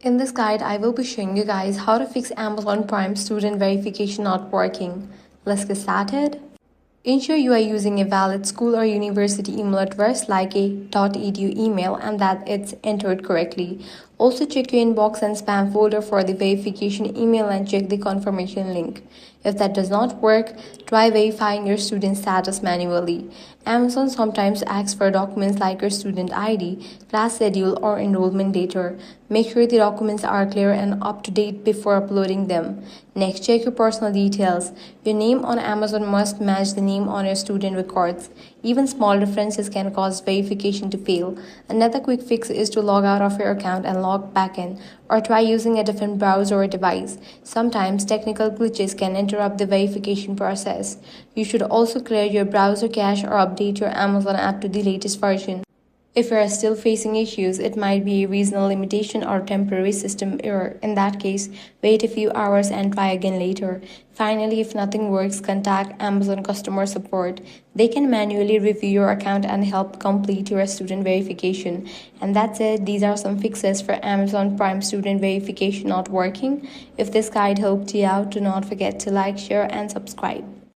In this guide, I will be showing you guys how to fix Amazon Prime student verification not working. Let's get started. Ensure you are using a valid school or university email address like a .edu email and that it's entered correctly. Also check your inbox and spam folder for the verification email and check the confirmation link. If that does not work, try verifying your student status manually. Amazon sometimes asks for documents like your student ID, class schedule, or enrollment data. Make sure the documents are clear and up to date before uploading them. Next, check your personal details. Your name on Amazon must match the name on your student records. Even small differences can cause verification to fail. Another quick fix is to log out of your account and log back in, or try using a different browser or device. Sometimes technical glitches can interrupt the verification process. You should also clear your browser cache or update your Amazon app to the latest version. If you are still facing issues, it might be a regional limitation or temporary system error. In that case, wait a few hours and try again later. Finally, if nothing works, contact Amazon customer support. They can manually review your account and help complete your student verification. And that's it. These are some fixes for Amazon Prime student verification not working. If this guide helped you out, do not forget to like, share, and subscribe.